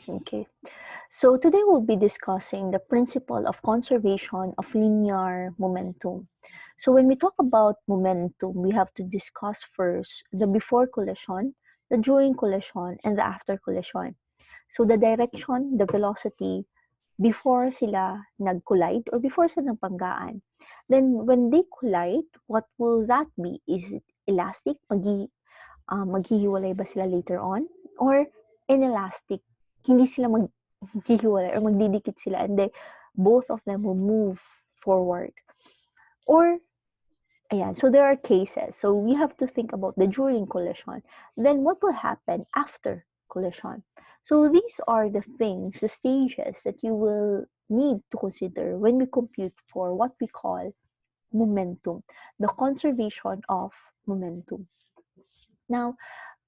Okay, so today we'll be discussing the principle of conservation of linear momentum. So when we talk about momentum, we have to discuss first the before collision, the during collision, and the after collision. So the direction, the velocity, before sila nag-collide or before sila nagpanggaan. Then when they collide, what will that be? Is it elastic? Maghihiwalay ba sila later on? Or inelastic? Hindi sila maghihiwalay or magdidikit sila and both of them will move forward. Or, ayan, so there are cases. So we have to think about the during collision. Then what will happen after collision? So these are the things, the stages that you will need to consider when we compute for what we call momentum, the conservation of momentum. Now,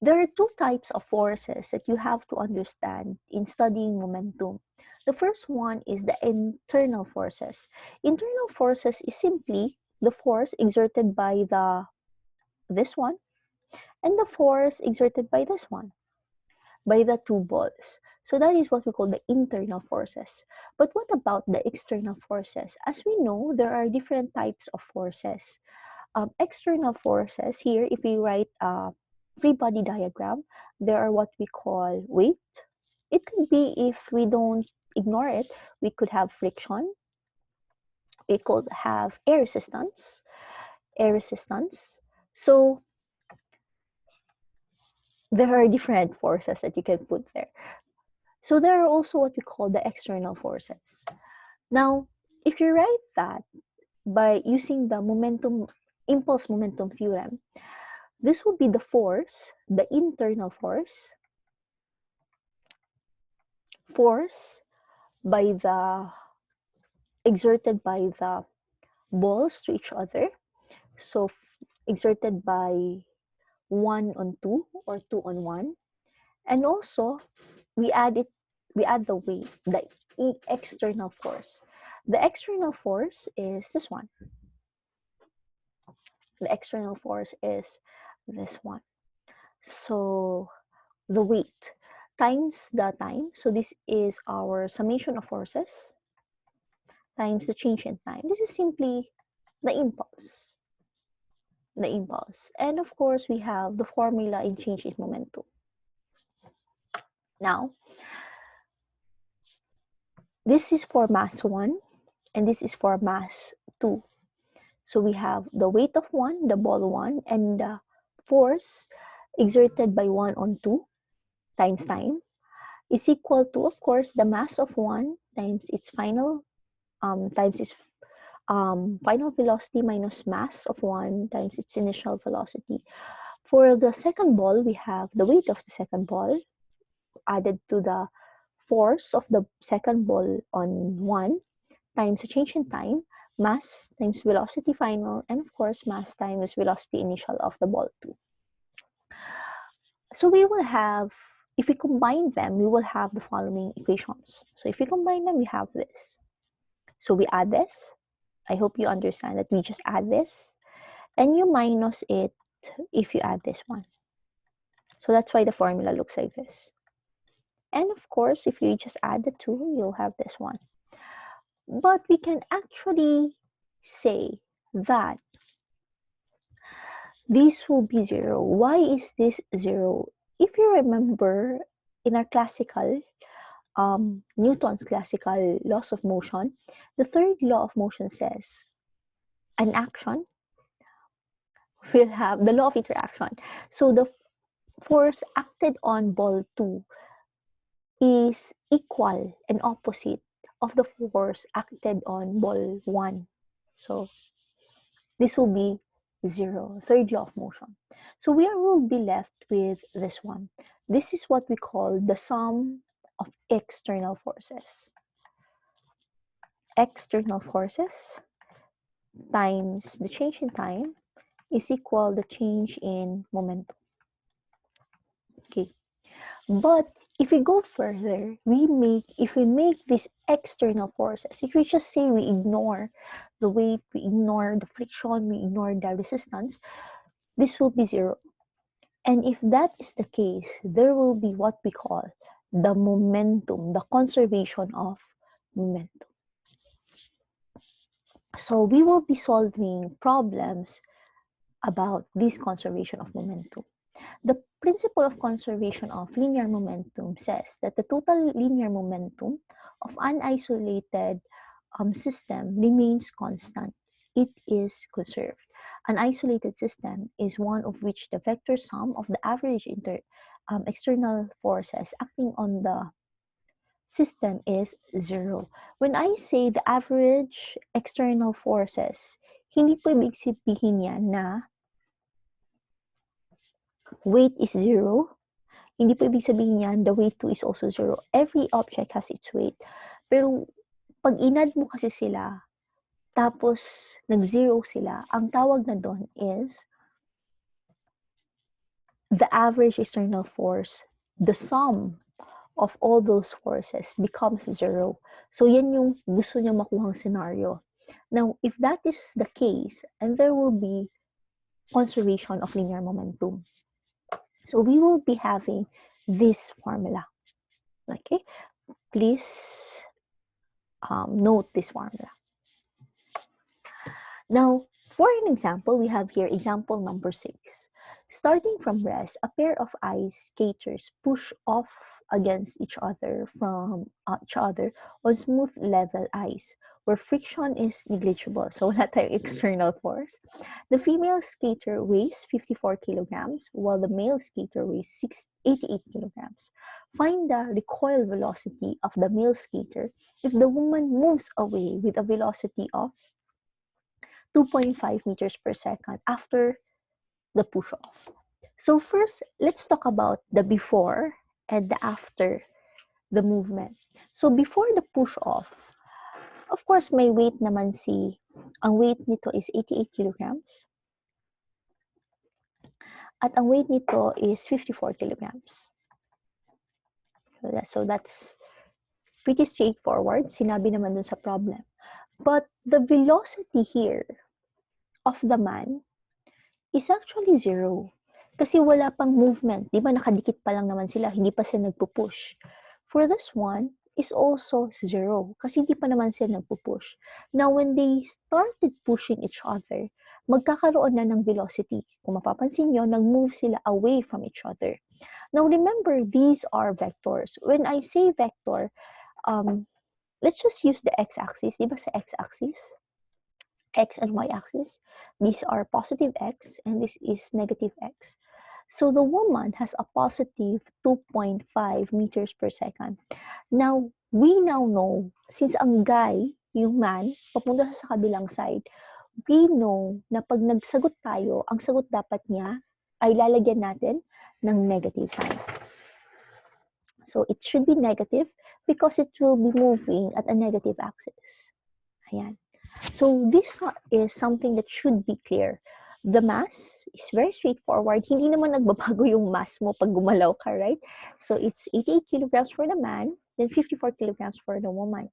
there are two types of forces that you have to understand in studying momentum. The first one is the internal forces. Internal forces is simply the force exerted by this one and the force exerted by this one, by the two balls. So that is what we call the internal forces. But what about the external forces? As we know, there are different types of forces. External forces, here, if we write a free body diagram, there are what we call weight. It could be, if we don't ignore it, we could have friction. We could have air resistance. So there are different forces that you can put there. So there are also what we call the external forces. Now, if you write that by using the impulse momentum theorem, this will be the force, the internal force exerted by the balls to each other. So exerted by 1 on 2 or 2 on 1. And also, we add the weight, the external force. The external force is this one. The external force is this one. So the weight times the time. So this is our summation of forces times the change in time. This is simply the impulse. And of course, we have the formula in change in momentum. Now, this is for mass 1 and this is for mass 2. So we have the weight of 1, the ball 1, and the force exerted by 1 on 2 times time is equal to, of course, the mass of 1 times its final final velocity minus mass of 1 times its initial velocity. For the second ball, we have the weight of the second ball added to the force of the second ball on 1 times the change in time, mass times velocity final, and of course, mass times velocity initial of the ball 2. So we will have, if we combine them, we will have the following equations. So if we combine them, we have this. So we add this. I hope you understand that we just add this. And you minus it if you add this one. So that's why the formula looks like this. And of course, if you just add the two, you'll have this one. But we can actually say that this will be 0. Why is this 0? If you remember, in our classical, Newton's classical laws of motion, the third law of motion says an action will have the law of interaction. So the force acted on ball 2 is equal and opposite of the force acted on ball 1. So this will be 0, third law of motion. So we will be left with this one. This is what we call the sum of external forces. External forces times the change in time is equal the change in momentum. Okay. But if we go further, if we make these external forces, if we just say we ignore the weight, we ignore the friction, we ignore the resistance, this will be 0. And if that is the case, there will be what we call the momentum, the conservation of momentum. So we will be solving problems about this conservation of momentum. The principle of conservation of linear momentum says that the total linear momentum of an isolated system remains constant. It is conserved. An isolated system is one of which the vector sum of the average external forces acting on the system is zero. When I say the average external forces, hindi po ibig sabihin yan na weight is zero. Hindi po ibig sabihin yan, the weight 2 is also zero. Every object has its weight. Pero pag inad mo kasi sila, tapos nag-zero sila, ang tawag na doon is the average external force, the sum of all those forces becomes zero. So yan yung gusto niya makuhang scenario. Now, if that is the case, and there will be conservation of linear momentum. So we will be having this formula. Okay, please note this formula. Now, for an example, we have here example number 6. Starting from rest, a pair of ice skaters push off against each other on smooth level ice where friction is negligible. So wala tayong external force. The female skater weighs 54 kilograms while the male skater weighs 88 kilograms. Find the recoil velocity of the male skater if the woman moves away with a velocity of 2.5 meters per second after the push-off. So first, let's talk about the before and the after the movement. So before the push-off, of course, may weight naman ang weight nito is 88 kilograms. At ang weight nito is 54 kilograms. So that's pretty straightforward. Sinabi naman dun sa problem. But the velocity here of the man is actually zero. Kasi wala pang movement. Di ba nakadikit pa lang naman sila, hindi pa sila nagpupush. For this one, is also zero. Kasi hindi pa naman sila nagpupush. Now, when they started pushing each other, magkakaroon na ng velocity. Kung mapapansin nyo, nag-move sila away from each other. Now, remember, these are vectors. When I say vector, let's just use the x-axis. Di ba sa x-axis? X and y-axis. These are positive x and this is negative x. So the woman has a positive 2.5 meters per second. Now, we now know, since ang guy, yung man, papunta sa kabilang side, we know na pag nagsagot tayo, ang sagot dapat niya ay lalagyan natin ng negative sign. So it should be negative because it will be moving at a negative axis. Ayan. So this is something that should be clear. The mass is very straightforward. Hindi naman nagbabago yung mass mo pag gumalaw ka, right? So it's 88 kilograms for the man, then 54 kilograms for the woman.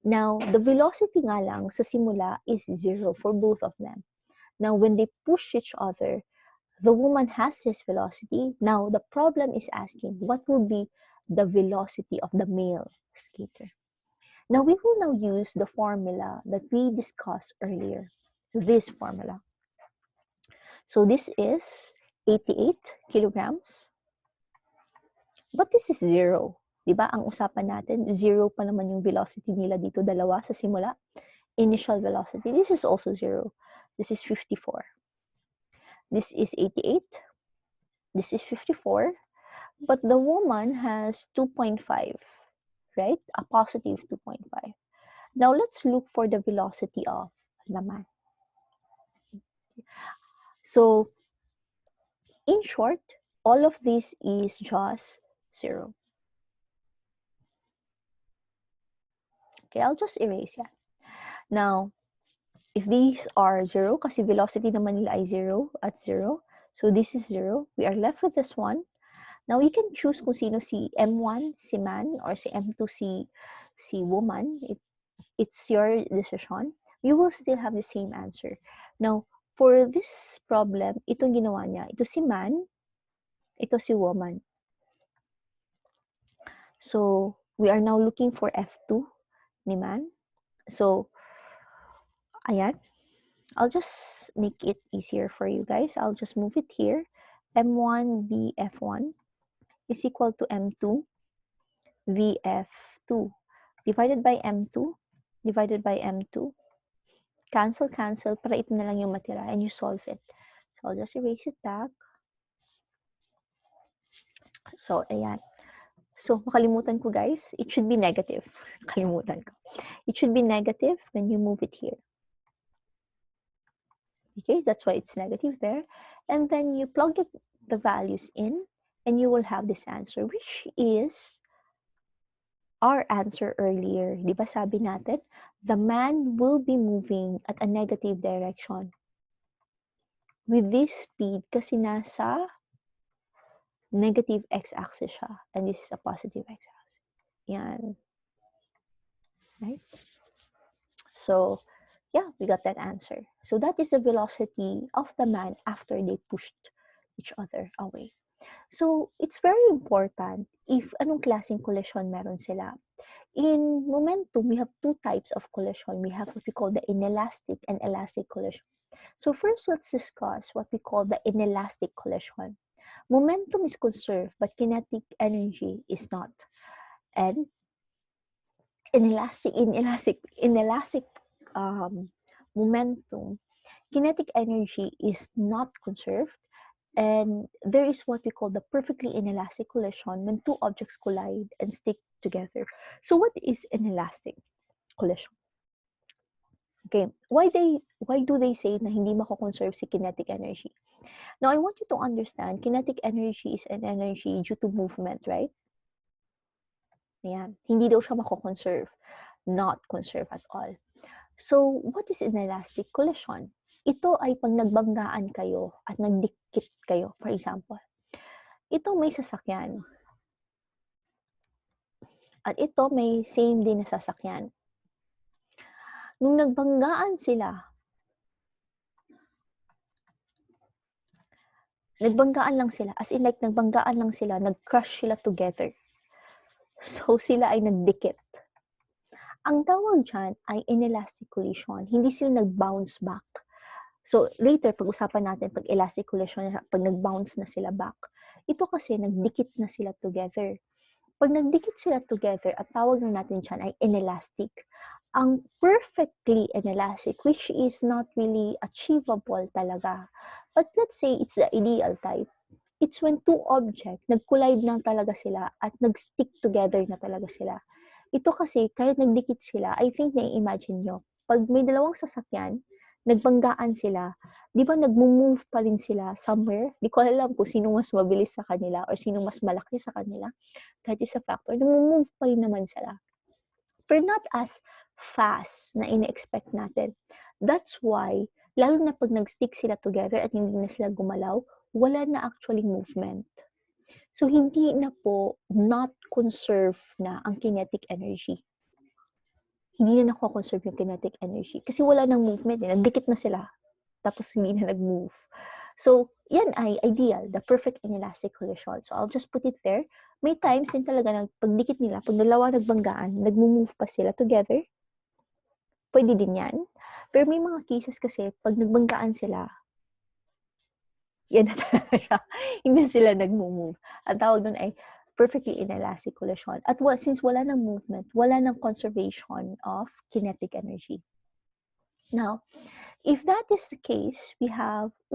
Now, the velocity nga lang sa simula is zero for both of them. Now, when they push each other, the woman has this velocity. Now, the problem is asking, what will be the velocity of the male skater? Now, we will now use the formula that we discussed earlier, this formula. So, this is 88 kilograms, but this is zero. Diba? Ang usapan natin, zero pa naman yung velocity nila dito, dalawa sa simula. Initial velocity, this is also zero. This is 54. This is 88. This is 54. But the woman has 2.5, right? A positive 2.5. Now, let's look for the velocity of the man. So, in short, all of this is just zero. Okay, I'll just erase yan. Now, if these are zero, kasi velocity naman nila ay zero at zero, so this is zero, we are left with this one. Now, you can choose kung sino si M1, si man, or si M2, si woman. It's your decision. You will still have the same answer. Now, for this problem, itong ginawa niya. Ito si man, ito si woman. So, we are now looking for F2 ni man. So, ayan. I'll just make it easier for you guys. I'll just move it here. M1 VF1 is equal to M2 VF2 divided by M2 divided by M2. Cancel, cancel, para ito na lang yung matira and you solve it. So, I'll just erase it back. So, ayan. So, makalimutan ko guys, it should be negative. Kalimutan ko. It should be negative when you move it here. Okay, that's why it's negative there. And then you plug it, the values in, and you will have this answer, which is our answer earlier. Di ba sabi natin, the man will be moving at a negative direction with this speed kasi nasa negative x-axis siya. And this is a positive x-axis. Yan. Right? So, yeah, we got that answer. So that is the velocity of the man after they pushed each other away. So, it's very important if anong klaseng collision meron sila. In momentum, we have two types of collision. We have what we call the inelastic and elastic collision. So first, let's discuss what we call the inelastic collision. Momentum is conserved, but kinetic energy is not. And inelastic momentum, kinetic energy is not conserved, and there is what we call the perfectly inelastic collision when two objects collide and stick together. So what is inelastic collision? Okay, why do they say na hindi mako-conserve si kinetic energy? Now, I want you to understand, kinetic energy is an energy due to movement, right? Ayan. Hindi daw siya mako-conserve. Not conserve at all. So, what is inelastic collision? Ito ay pag nagbanggaan kayo at nagdikit kayo, for example. Ito may sasakyan. At ito may same din na sasakyan. Nung nagbanggaan lang sila, as in like nagbanggaan lang sila, nag-crush sila together. So, sila ay nagdikit. Ang tawag dyan ay inelastic collision. Hindi sila nag-bounce back. So, later, pag-usapan natin pag elastic collision, pag nag-bounce na sila back. Ito kasi, nagdikit na sila together. Pag nagdikit sila together, at tawag na natin dyan ay inelastic. Ang perfectly inelastic, which is not really achievable talaga. But let's say it's the ideal type. It's when two objects, nag-collide na talaga sila at nag-stick together na talaga sila. Ito kasi, kahit nagdikit sila, I think na-imagine nyo, pag may dalawang sasakyan, nagbanggaan sila, di ba nag-move pa rin sila somewhere? Di ko alam kung sino mas mabilis sa kanila or sino mas malaki sa kanila. That is a factor. Nag-move pa rin naman sila. But not as fast na ine-expect natin. That's why, lalo na pag nag-stick sila together at hindi na sila gumalaw, wala na actually movement. So, hindi na po not conserve na ang kinetic energy. Hindi na nako-conserve yung kinetic energy. Kasi wala nang movement. Nagdikit na sila. Tapos hindi na nag-move. So, yan ay ideal, the perfect inelastic collision. So, I'll just put it there. May times din talaga na pagdikit nila, pag dalawa nagbanggaan, nag-move pa sila together. Pwede din yan. Pero may mga cases kasi, pag nagbanggaan sila, yan na talaga. Hindi sila nag-move. Ang tawag doon ay perfectly inelastic collision. At since wala ng movement, wala ng conservation of kinetic energy. Now, if that is the case, we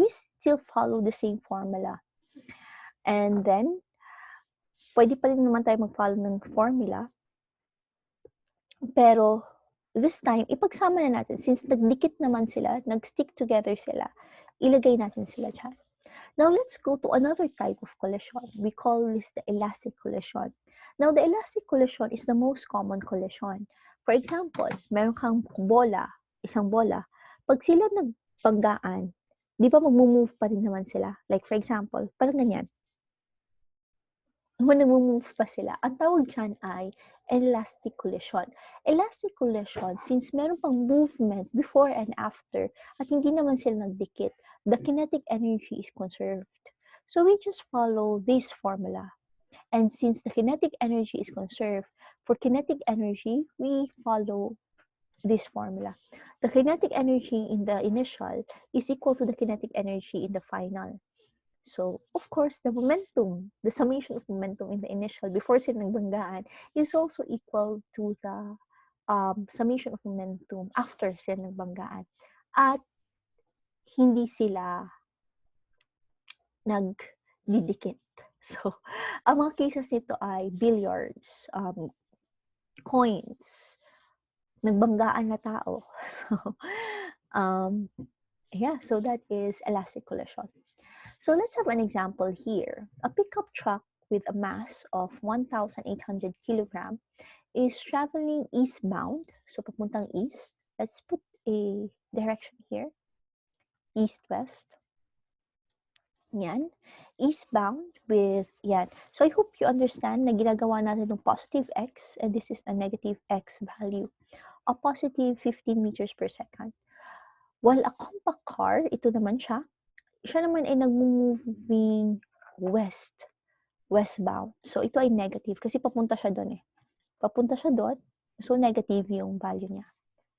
still follow the same formula. And then, pwede pa rin naman tayo mag-follow ng formula. Pero, this time, ipagsama na natin. Since nagdikit naman sila, nag-stick together sila, ilagay natin sila dyan. Now, let's go to another type of collision. We call this the elastic collision. Now, the elastic collision is the most common collision. For example, meron kang isang bola. Pag sila nagbanggaan, di ba mag-move pa rin naman sila? Like, for example, parang ganyan. When nag-move pa sila, ang tawag dyan ay elastic collision. Elastic collision, since meron pang movement before and after, at hindi naman sila nagdikit, the kinetic energy is conserved. So we just follow this formula. And since the kinetic energy is conserved, for kinetic energy, we follow this formula. The kinetic energy in the initial is equal to the kinetic energy in the final. So, of course, the momentum, the summation of momentum in the initial before sila nagbanggaan is also equal to the summation of momentum after sila nagbanggaan. At hindi sila nagdidikit. So, ang mga cases nito ay billiards, coins, nagbanggaan na tao. So, yeah, so that is elastic collision. So let's have an example here. A pickup truck with a mass of 1,800 kilogram is traveling eastbound, so papuntang east. Let's put a direction here, east-west. Yan. Eastbound with, yan. So I hope you understand na ginagawa natin ng positive x, and this is a negative x value. A positive 15 meters per second. While a compact car, ito naman siya naman ay nag-moving westbound. So ito ay negative kasi papunta siya doon eh. Papunta siya doon, so negative yung value niya.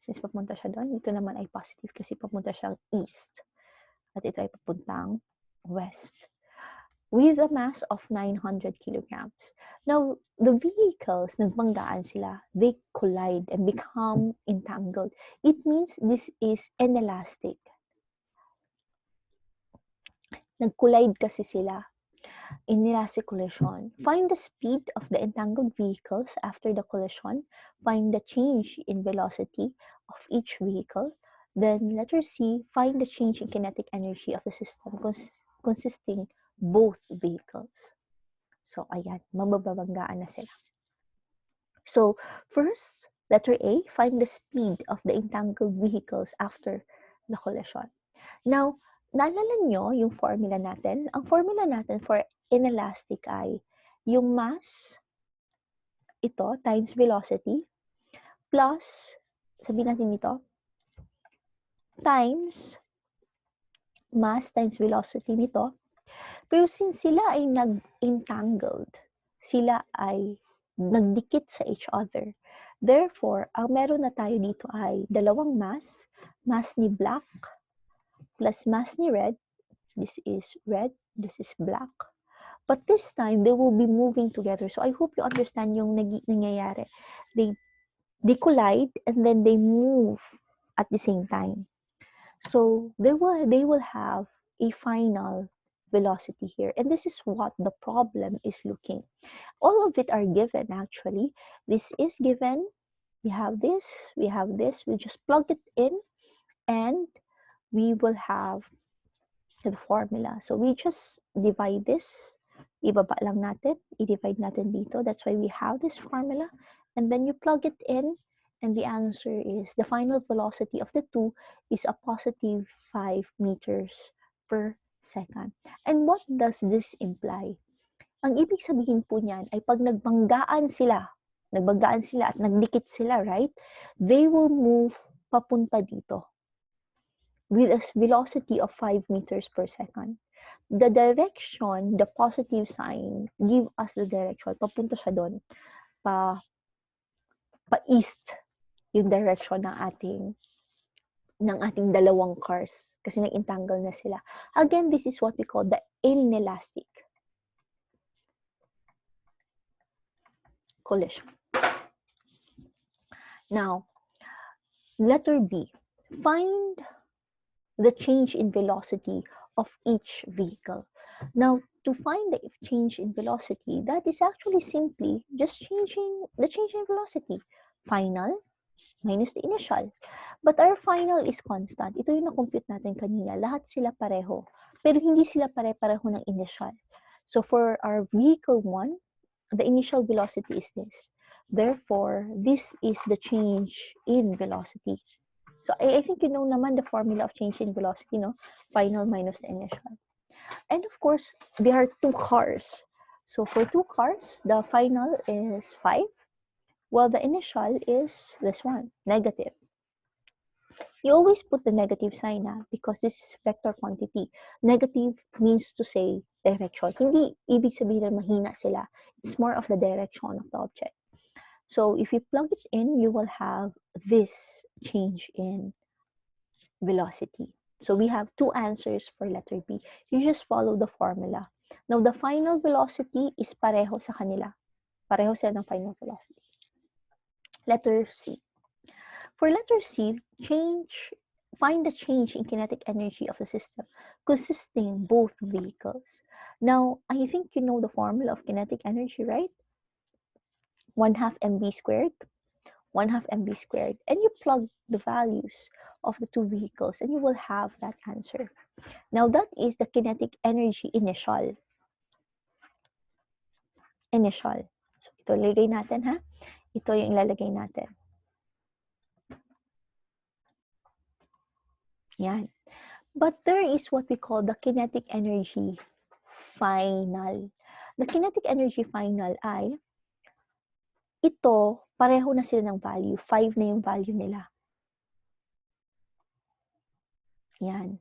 Since papunta siya doon, ito naman ay positive kasi papunta siyang east. At ito ay papuntang west. With a mass of 900 kilograms. Now, the vehicles, nagbanggaan sila, they collide and become entangled. It means this is inelastic. Nag-collide kasi sila. Inelastic collision. Find the speed of the entangled vehicles after the collision. Find the change in velocity of each vehicle. Then, letter C, find the change in kinetic energy of the system consisting both vehicles. So, ayan, mababanggaan na sila. So, first, letter A, find the speed of the entangled vehicles after the collision. Now, naalala nyo yung formula natin? Ang formula natin for inelastic ay yung mass, ito, times velocity, plus, sabihin natin dito, times mass times velocity nito. Pero since sila ay nag-entangled, sila ay nagdikit sa each other. Therefore, ang meron na tayo dito ay dalawang mass ni black plus mass ni red. This is red, this is black. But this time, they will be moving together. So I hope you understand yung nangyayari. They collide and then they move at the same time. So they will have a final velocity here. And this is what the problem is looking. All of it are given actually. This is given. We have this, we have this. We just plug it in and we will have the formula. So we just divide this. Ibaba lang natin. I-divide natin dito. That's why we have this formula. And then you plug it in. And the answer is the final velocity of the two is a positive 5 meters per second. And what does this imply? Ang ibig sabihin po niyan ay pag nagbanggaan sila at nagdikit sila, right? They will move papunta dito with a velocity of 5 meters per second. The direction, the positive sign, give us the direction. Papunta siya doon. Pa-east yung direction ng ating dalawang cars kasi nag-entangle na sila. Again, this is what we call the inelastic collision. Now, letter B. Find the change in velocity of each vehicle. Now, to find the change in velocity, that is actually simply just changing the change in velocity. Final minus the initial. But our final is constant. Ito yung na-compute natin kanina. Lahat sila pareho. Pero hindi sila pare-pareho ng initial. So for our vehicle 1, the initial velocity is this. Therefore, this is the change in velocity. So I think you know naman the formula of change in velocity, no? Final minus the initial. And of course, there are two cars. So for two cars, the final is 5, while the initial is this one, negative. You always put the negative sign because this is vector quantity. Negative means to say direction. Hindi ibig sabihin na mahina sila. It's more of the direction of the object. So if you plug it in, you will have this change in velocity. So we have two answers for letter B. You just follow the formula. Now, the final velocity is pareho sa kanila. Pareho sila ng final velocity. Letter C. For letter C, find the change in kinetic energy of the system consisting both vehicles. Now, I think you know the formula of kinetic energy, right? 1/2 mv squared, 1/2 mv squared, and you plug the values of the two vehicles and you will have that answer. Now, that is the kinetic energy initial. Initial. So, ito ilalagay natin, ha? Ito yung ilalagay natin. Yan. But there is what we call the kinetic energy final. The kinetic energy final ay, ito, pareho na sila ng value. 5 na yung value nila. Yan.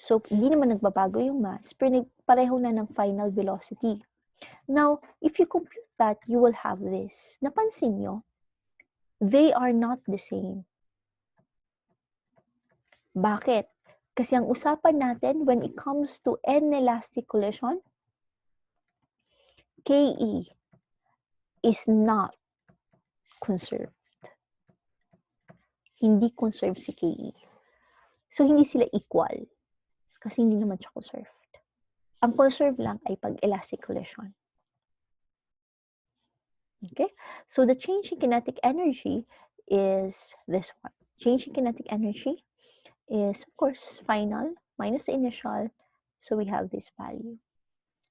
So, hindi naman nagbabago yung mass, pero pareho na ng final velocity. Now, if you compute that, you will have this. Napansin nyo, they are not the same. Bakit? Kasi ang usapan natin when it comes to inelastic collision, KE is not conserved. Hindi conserved si KE. So, hindi sila equal. Kasi hindi naman siya conserved. Ang conserved lang ay pag elastic collision. Okay? So, the change in kinetic energy is this one. Change in kinetic energy is, of course, final minus the initial. So, we have this value.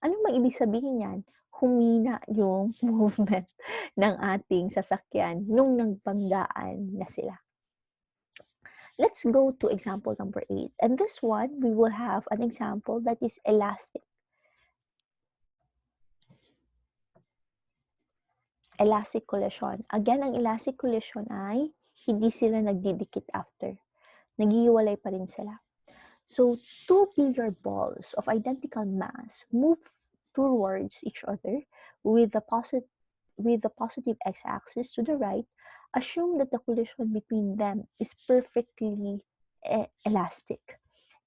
Ano bang ibig sabihin yan? Humina yung movement ng ating sasakyan nung nagbanggaan na sila. Let's go to example number 8. And this one, we will have an example that is elastic. Elastic collision. Again, ang elastic collision ay hindi sila nagdidikit after. Naghihiwalay pa rin sila. So, two billiard balls of identical mass move towards each other with the positive x-axis to the right. Assume that the collision between them is perfectly elastic.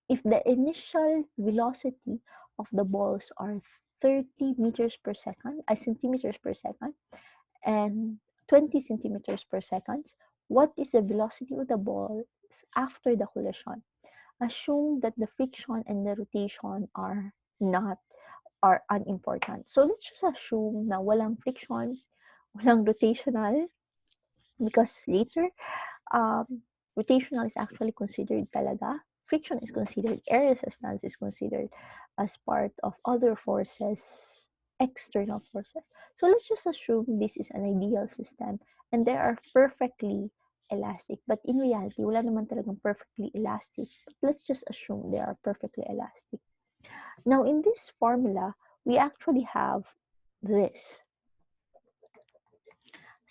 If the initial velocity of the balls are 30 meters per second, centimeters per second, and 20 centimeters per second, what is the velocity of the balls after the collision? Assume that the friction and the rotation are unimportant. So let's just assume na walang friction, walang rotational, because later, rotational is actually considered talaga. Friction is considered, air resistance is considered as part of other forces, external forces. So let's just assume this is an ideal system and they are perfectly elastic. But in reality, wala naman talagang perfectly elastic. But let's just assume they are perfectly elastic. Now, in this formula, we actually have this.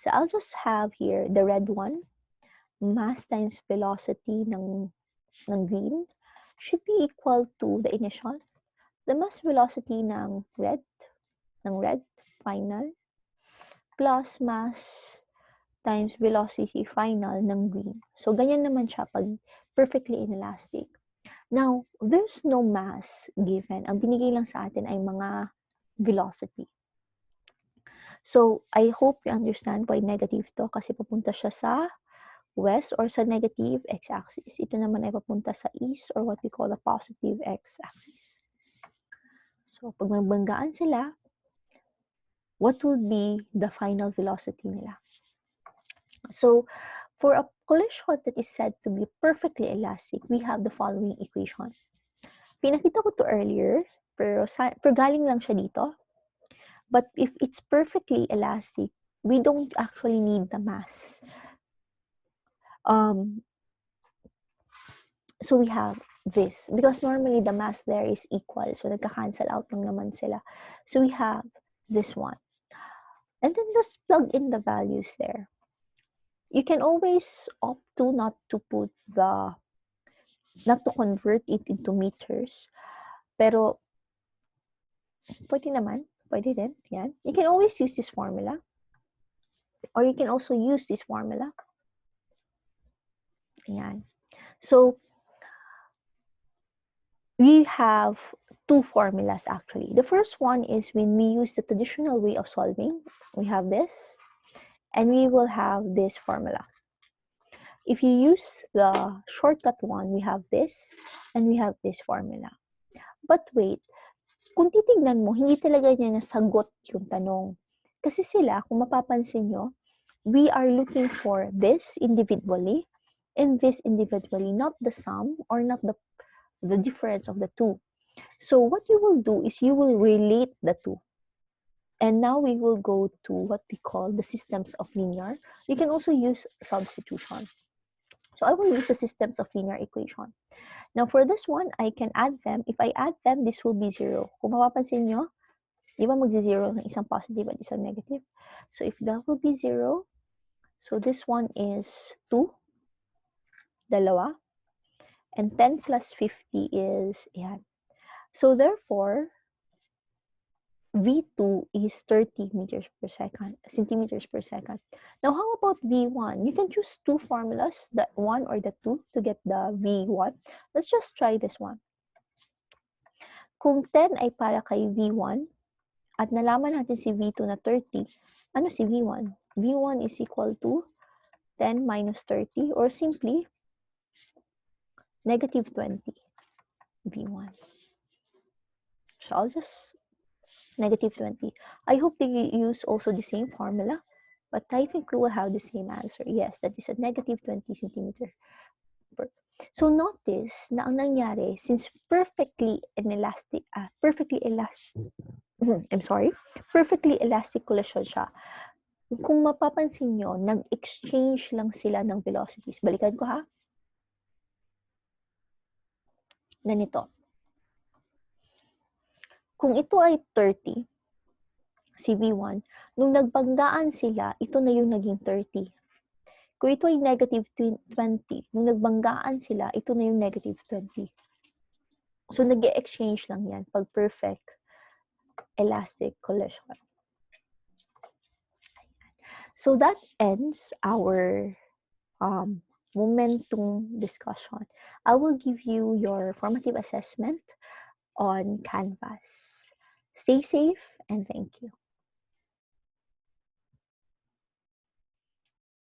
So I'll just have here the red one. Mass times velocity ng green should be equal to the initial. The mass velocity ng red, final, plus mass times velocity final ng green. So, ganyan naman siya pag perfectly inelastic. Now, there's no mass given. Ang binigay lang sa atin ay mga velocity. So, I hope you understand why negative to kasi papunta siya sa west or sa negative x-axis. Ito naman ay papunta sa east or what we call the positive x-axis. So, pag magbanggaan sila, what would be the final velocity nila? So, for a collision that is said to be perfectly elastic, we have the following equation. Pinakita ko to earlier, pero galing lang siya dito. But if it's perfectly elastic, we don't actually need the mass. So we have this. Because normally the mass there is equal. So nagka-cancel out lang naman sila. So we have this one. And then just plug in the values there. You can always opt to not to convert it into meters. Pero, pwede din, yan. You can always use this formula. Or you can also use this formula. Ayan. So, we have two formulas actually. The first one is when we use the traditional way of solving. We have this, and we will have this formula. If you use the shortcut one, we have this, and we have this formula. But wait, kung titignan mo, hindi talaga niya nasagot yung tanong. Kasi sila, kung mapapansin nyo, we are looking for this individually and this individually, not the sum or not the difference of the two. So what you will do is you will relate the two. And now we will go to what we call the systems of linear. You can also use substitution. So I will use the systems of linear equation. Now for this one, I can add them. If I add them, this will be 0. Kung mapapansin nyo, di ba magzi-0 ng isang positive at isang negative? So if that will be 0, so this one is 2, dalawa, and 10 plus 50 is, yan. So therefore, V2 is 30 meters per second, centimeters per second. Now, how about V1? You can choose two formulas, the 1 or the 2, to get the V1. Let's just try this one. Kung 10 ay para kay V1, at nalaman natin si V2 na 30, ano si V1? V1 is equal to 10 minus 30, or simply, negative 20 V1. So I'll just negative 20. I hope they use also the same formula, but I think we will have the same answer. Yes, that is a negative 20 centimeter. So notice na ang nangyari, since perfectly elastic collision siya. Kung mapapansin nyo, nag-exchange lang sila ng velocities. Balikan ko ha. Ganito. Kung ito ay 30, si V1, nung nagbanggaan sila, ito na yung naging 30. Kung ito ay negative 20, nung nagbanggaan sila, ito na yung negative 20. So, nag-exchange lang yan pag perfect elastic collision. So, that ends our momentum discussion. I will give you your formative assessment on Canvas. Stay safe and thank you.